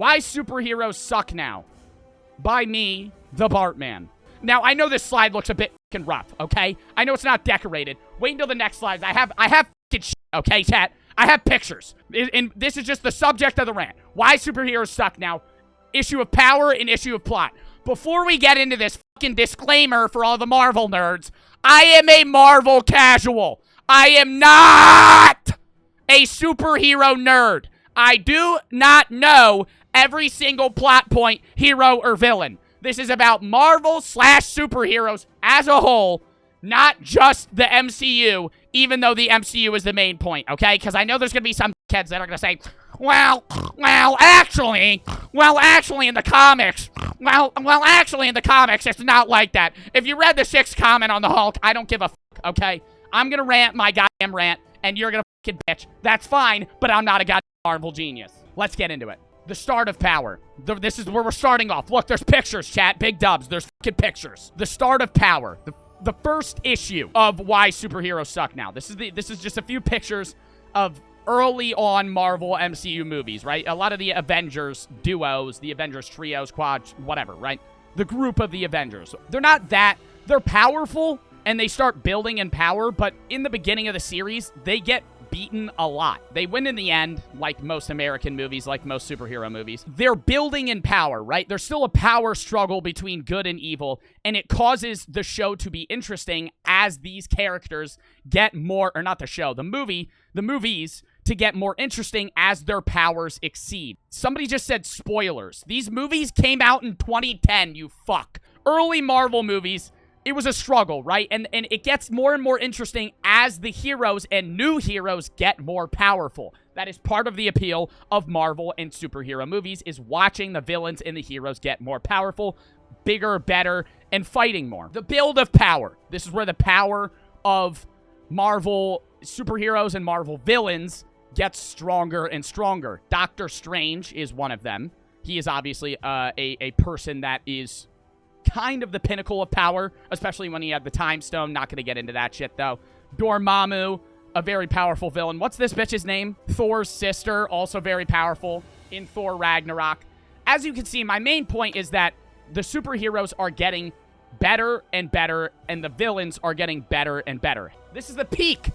Why Superheroes Suck Now by me, the Bartman. Now, I know this slide looks a bit fucking rough, okay? I know it's not decorated. Wait until the next slides. I have fucking shit, okay, chat? I have pictures. And this is just the subject of the rant. Why Superheroes Suck Now. Issue of power and issue of plot. Before we get into this fucking disclaimer for all the Marvel nerds, I am a Marvel casual. I am not a superhero nerd. I do not know every single plot point, hero or villain. This is about Marvel/superheroes as a whole, not just the MCU, even though the MCU is the main point, okay? Because I know there's going to be some kids that are going to say, well, actually, in the comics, it's not like that. If you read the 6th comment on the Hulk, I don't give a fuck, okay? I'm going to rant my goddamn rant, and you're going to fucking bitch. That's fine, but I'm not a goddamn Marvel genius. Let's get into it. The start of power. This is where we're starting off. Look, there's pictures, chat. Big dubs. There's fucking pictures. The start of power. The first issue of Why Superheroes Suck Now. This is just a few pictures of early on Marvel MCU movies, right? A lot of the Avengers duos, the Avengers trios, quads, whatever, right? The group of the Avengers. They're powerful, and they start building in power, but in the beginning of the series, they get beaten a lot. They win in the end, like most American movies, like most superhero movies. They're building in power, right? There's still a power struggle between good and evil, and it causes the show to be interesting as these characters get more, or not the show, the movies to get more interesting as their powers exceed. Somebody just said spoilers. These movies came out in 2010, you fuck. Early Marvel movies, it was a struggle, right? And it gets more and more interesting as the heroes and new heroes get more powerful. That is part of the appeal of Marvel and superhero movies, is watching the villains and the heroes get more powerful, bigger, better, and fighting more. The build of power. This is where the power of Marvel superheroes and Marvel villains gets stronger and stronger. Doctor Strange is one of them. He is obviously a person that is kind of the pinnacle of power, especially when he had the Time Stone. Not going to get into that shit, though. Dormammu, a very powerful villain. What's this bitch's name? Thor's sister, also very powerful in Thor Ragnarok. As you can see, my main point is that the superheroes are getting better and better, and the villains are getting better and better. This is the peak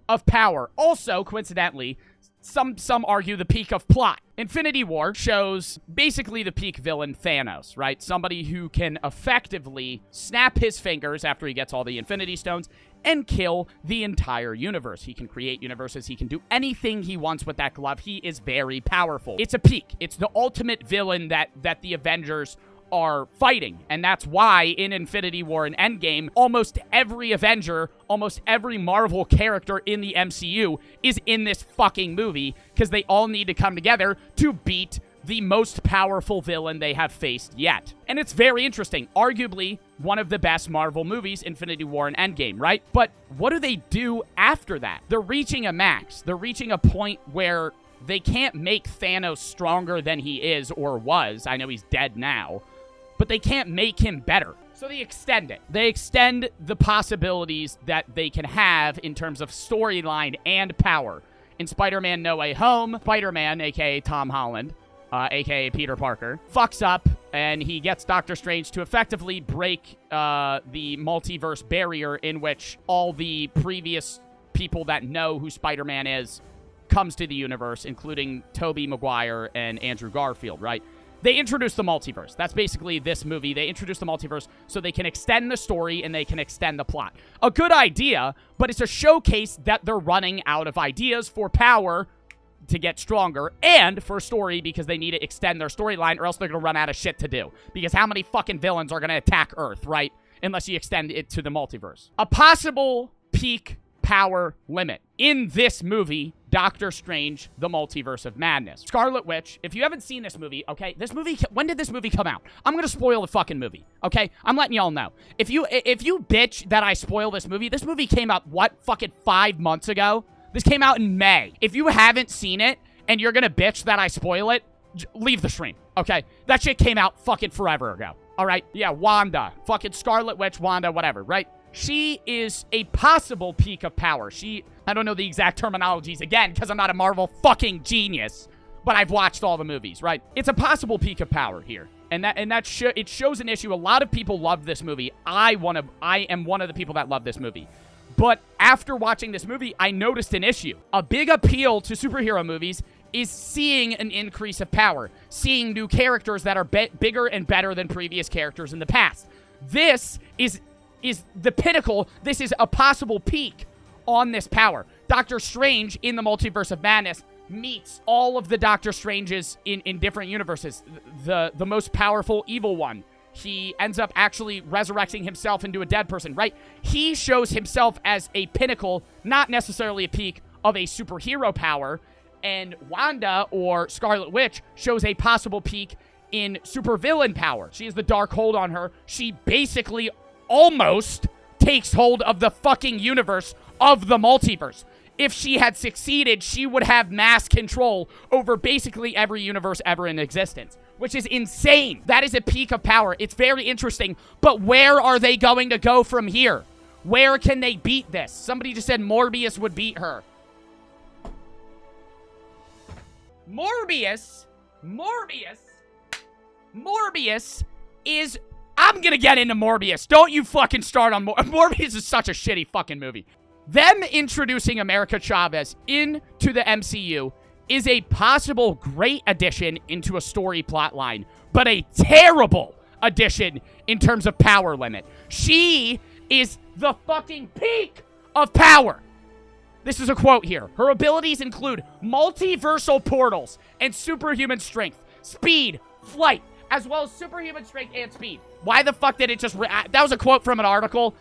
of power. Also, coincidentally, some argue the peak of plot. Infinity War shows basically the peak villain, Thanos, right? Somebody who can effectively snap his fingers after he gets all the Infinity Stones and kill the entire universe. He can create universes. He can do anything he wants with that glove. He is very powerful. It's a peak. It's the ultimate villain that the Avengers are fighting, and that's why in Infinity War and Endgame, almost every Avenger, almost every Marvel character in the MCU is in this fucking movie, because they all need to come together to beat the most powerful villain they have faced yet. And it's very interesting. Arguably one of the best Marvel movies, Infinity War and Endgame, right? But what do they do after that? They're reaching a max. They're reaching a point where they can't make Thanos stronger than he is or was. I know he's dead now, but they can't make him better. So they extend it. They extend the possibilities that they can have in terms of storyline and power. In Spider-Man No Way Home, Spider-Man, a.k.a. Tom Holland, a.k.a. Peter Parker, fucks up, and he gets Doctor Strange to effectively break the multiverse barrier in which all the previous people that know who Spider-Man is comes to the universe, including Tobey Maguire and Andrew Garfield, right? They introduce the multiverse. That's basically this movie. They introduce the multiverse so they can extend the story and they can extend the plot. A good idea, but it's a showcase that they're running out of ideas for power to get stronger, and for story because they need to extend their storyline, or else they're going to run out of shit to do. Because how many fucking villains are going to attack Earth, right? Unless you extend it to the multiverse. A possible peak power limit in this movie, Doctor Strange, The Multiverse of Madness. Scarlet Witch, if you haven't seen this movie, okay, when did this movie come out? I'm gonna spoil the fucking movie, okay? I'm letting y'all know. If you bitch that I spoil this movie came out, what, fucking 5 months ago? This came out in May. If you haven't seen it, and you're gonna bitch that I spoil it, leave the stream, okay? That shit came out fucking forever ago, all right? Yeah, Wanda, fucking Scarlet Witch, Wanda, whatever, right? She is a possible peak of power. I don't know the exact terminologies again, because I'm not a Marvel fucking genius. but I've watched all the movies, right? It's a possible peak of power here. And it shows an issue. A lot of people love this movie. I am one of the people that love this movie. But after watching this movie, I noticed an issue. A big appeal to superhero movies is seeing an increase of power, seeing new characters that are bigger and better than previous characters in the past. This is the pinnacle. This is a possible peak on this power. Doctor Strange in the Multiverse of Madness meets all of the Doctor Stranges in different universes. The most powerful evil one. He ends up actually resurrecting himself into a dead person, right? He shows himself as a pinnacle, not necessarily a peak of a superhero power. And Wanda, or Scarlet Witch, shows a possible peak in supervillain power. She has the dark hold on her. She basically almost takes hold of the fucking universe of the multiverse. If she had succeeded, she would have mass control over basically every universe ever in existence, which is insane. That is a peak of power. It's very interesting, but where are they going to go from here? Where can they beat this? Somebody just said Morbius would beat her. Morbius is... I'm gonna get into Morbius. Don't you fucking start on Morbius is such a shitty fucking movie. Them introducing America Chavez into the MCU is a possible great addition into a story plot line, but a terrible addition in terms of power limit. She is the fucking peak of power. This is a quote here. Her abilities include multiversal portals and superhuman strength, speed, flight, as well as superhuman strength and speed. Why the fuck did it just... that was a quote from an article.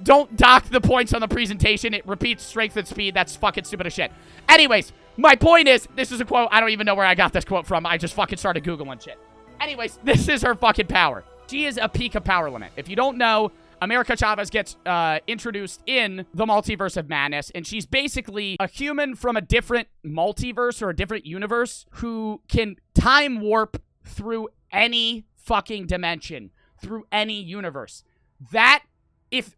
Don't dock the points on the presentation. It repeats strength and speed. That's fucking stupid as shit. Anyways, my point is, this is a quote. I don't even know where I got this quote from. I just fucking started Googling shit. Anyways, this is her fucking power. She is a peak of power limit. If you don't know, America Chavez gets introduced in the Multiverse of Madness, and she's basically a human from a different multiverse or a different universe who can time warp through any fucking dimension, through any universe. That, is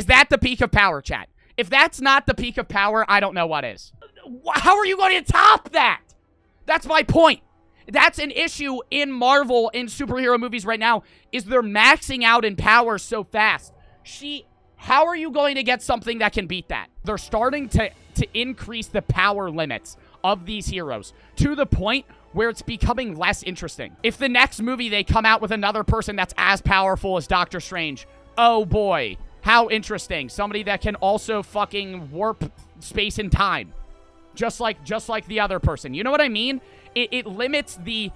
that the peak of power, chat? If that's not the peak of power, I don't know what is. How are you going to top that? That's my point. That's an issue in Marvel, in superhero movies right now, is they're maxing out in power so fast. How are you going to get something that can beat that? They're starting to increase the power limits of these heroes to the point where it's becoming less interesting. If the next movie they come out with another person that's as powerful as Doctor Strange, oh boy, how interesting. Somebody that can also fucking warp space and time. Just like the other person. You know what I mean? It limits the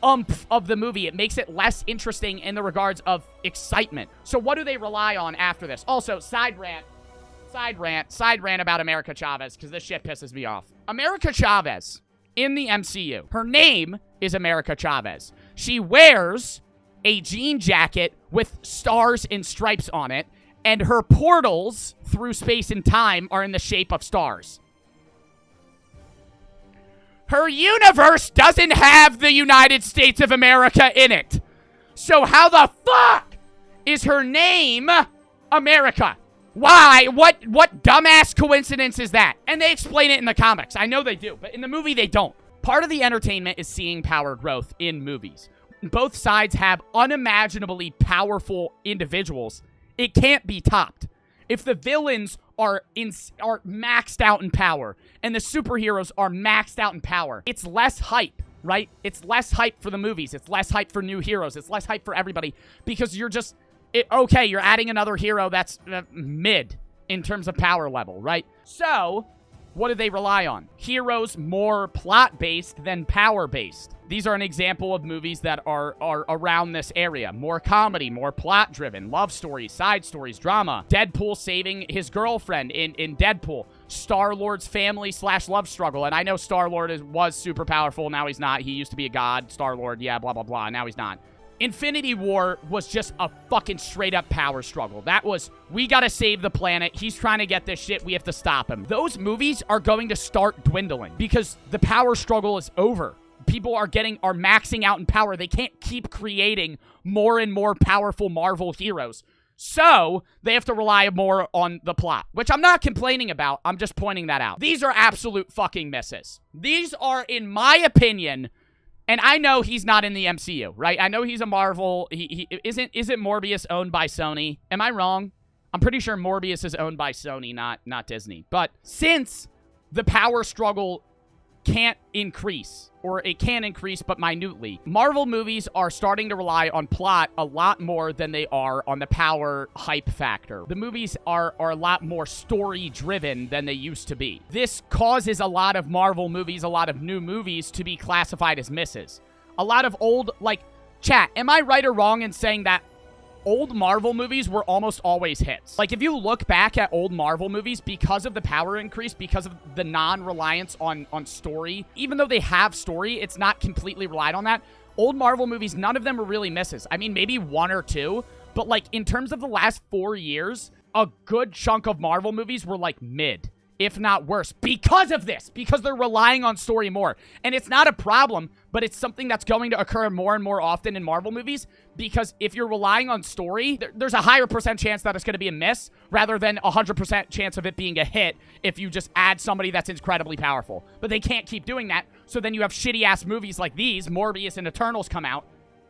oomph of the movie. It makes it less interesting in the regards of excitement. So what do they rely on after this? Also, side rant about America Chavez, because this shit pisses me off. America Chavez in the MCU. Her name is America Chavez. She wears a jean jacket with stars and stripes on it, and her portals through space and time are in the shape of stars. Her universe doesn't have the United States of America in it. So how the fuck is her name America? Why? What dumbass coincidence is that? And they explain it in the comics. I know they do, but in the movie they don't. Part of the entertainment is seeing power growth in movies. Both sides have unimaginably powerful individuals. It can't be topped. If the villains are maxed out in power and the superheroes are maxed out in power, it's less hype, right? It's less hype for the movies. It's less hype for new heroes. It's less hype for everybody because you're just... okay, you're adding another hero that's mid in terms of power level, right? So, what do they rely on? Heroes more plot-based than power-based. These are an example of movies that are around this area. More comedy, more plot-driven, love stories, side stories, drama. Deadpool saving his girlfriend in Deadpool. Star-Lord's family / love struggle. And I know Star-Lord was super powerful. Now he's not. He used to be a god. Star-Lord, yeah, blah, blah, blah. Now he's not. Infinity War was just a fucking straight-up power struggle. That was, we gotta save the planet. He's trying to get this shit. We have to stop him. Those movies are going to start dwindling because the power struggle is over. People are maxing out in power. They can't keep creating more and more powerful Marvel heroes. So they have to rely more on the plot, which I'm not complaining about. I'm just pointing that out. These are absolute fucking misses. These are, in my opinion, and I know he's not in the MCU, right? I know he's a Marvel. He isn't Morbius owned by Sony? Am I wrong? I'm pretty sure Morbius is owned by Sony, not Disney. But since the power struggle can't increase, or it can increase but minutely, Marvel movies are starting to rely on plot a lot more than they are on the power hype factor. The movies are a lot more story driven than they used to be. This causes a lot of Marvel movies, a lot of new movies, to be classified as misses. A lot of old, like, chat, am I right or wrong in saying that old Marvel movies were almost always hits? Like, if you look back at old Marvel movies, because of the power increase, because of the non-reliance on story, even though they have story, it's not completely relied on that. Old Marvel movies, none of them were really misses. I mean, maybe one or two, but, like, in terms of the last 4 years, a good chunk of Marvel movies were, like, mid, if not worse, because of this, because they're relying on story more. And it's not a problem, but it's something that's going to occur more and more often in Marvel movies, because if you're relying on story, there's a higher % chance that it's going to be a miss, rather than a 100% chance of it being a hit if you just add somebody that's incredibly powerful. But they can't keep doing that, so then you have shitty-ass movies like these. Morbius and Eternals come out.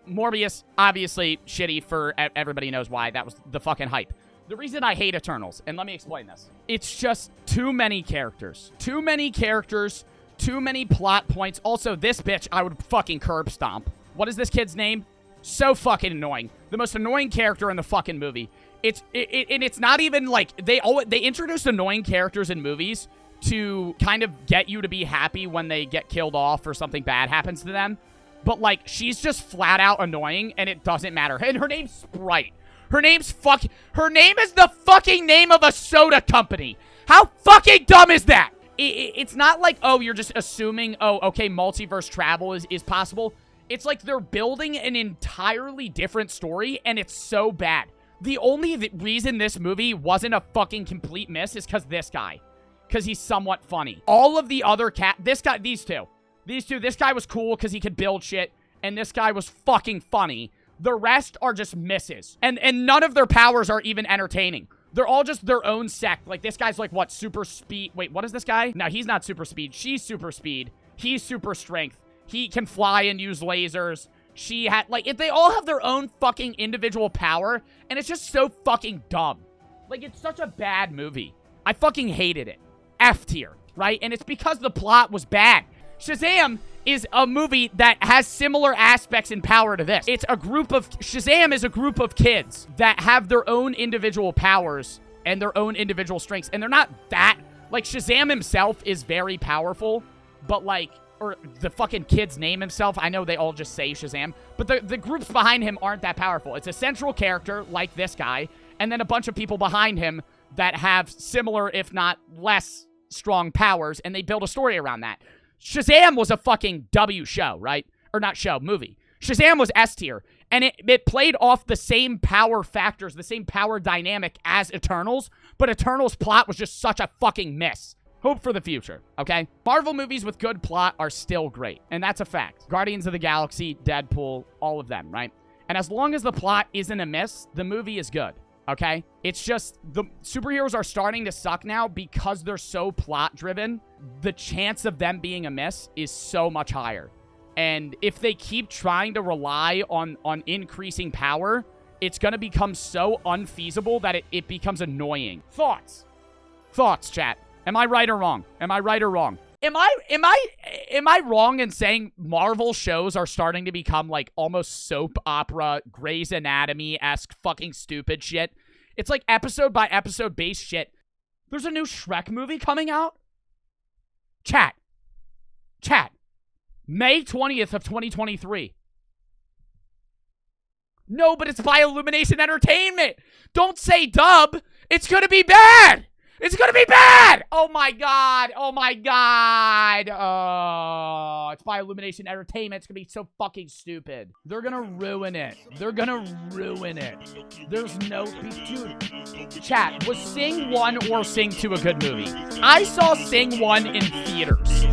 Morbius, obviously shitty for everybody knows why. That was the fucking hype. The reason I hate Eternals, and let me explain this. It's just too many characters. Too many characters, too many plot points. Also, this bitch, I would fucking curb stomp. What is this kid's name? So fucking annoying. The most annoying character in the fucking movie. And it's not even like, they introduce annoying characters in movies to kind of get you to be happy when they get killed off or something bad happens to them. But, like, she's just flat out annoying, and it doesn't matter. And her name's Sprite. Her name is the fucking name of a soda company. How fucking dumb is that? It's not like, oh, you're just assuming, oh, okay, multiverse travel is possible. It's like they're building an entirely different story, and it's so bad. The only reason this movie wasn't a fucking complete miss is because this guy. Because he's somewhat funny. All of the other this guy was cool because he could build shit, and this guy was fucking funny. The rest are just misses. And none of their powers are even entertaining. They're all just their own sect. Like, this guy's like, what, super speed? Wait, what is this guy? No, he's not super speed. She's super speed. He's super strength. He can fly and use lasers. She had, like, if they all have their own fucking individual power, and it's just so fucking dumb. Like, it's such a bad movie. I fucking hated it. F tier, right? And it's because the plot was bad. Shazam is a movie that has similar aspects and power to this. Shazam is a group of kids that have their own individual powers and their own individual strengths. And they're not that, like, Shazam himself is very powerful, but, like, or the fucking kid's name himself, I know they all just say Shazam, but the groups behind him aren't that powerful. It's a central character, like this guy, and then a bunch of people behind him that have similar, if not less, strong powers, and they build a story around that. Shazam was a fucking W show, right? Or not show, movie. Shazam was S tier, and it played off the same power factors, the same power dynamic as Eternals, but Eternals' plot was just such a fucking miss. Hope for the future, okay? Marvel movies with good plot are still great, and that's a fact. Guardians of the Galaxy, Deadpool, all of them, right? And as long as the plot isn't a miss, the movie is good, okay? It's just the superheroes are starting to suck now because they're so plot-driven. The chance of them being a miss is so much higher. And if they keep trying to rely on increasing power, it's going to become so unfeasible that it becomes annoying. Thoughts? Thoughts, chat. Am I right or wrong? Am I right or wrong? Am I wrong in saying Marvel shows are starting to become like almost soap opera, Grey's Anatomy-esque fucking stupid shit? It's like episode by episode based shit. There's a new Shrek movie coming out? Chat. May 20th of 2023. No, but it's by Illumination Entertainment. Don't say dub. It's gonna be bad. It's gonna be bad! Oh my god! Oh my god! Oh, it's by Illumination Entertainment. It's gonna be so fucking stupid. They're gonna ruin it. They're gonna ruin it. There's no... Dude, chat, was Sing 1 or Sing 2 a good movie? I saw Sing 1 in theaters.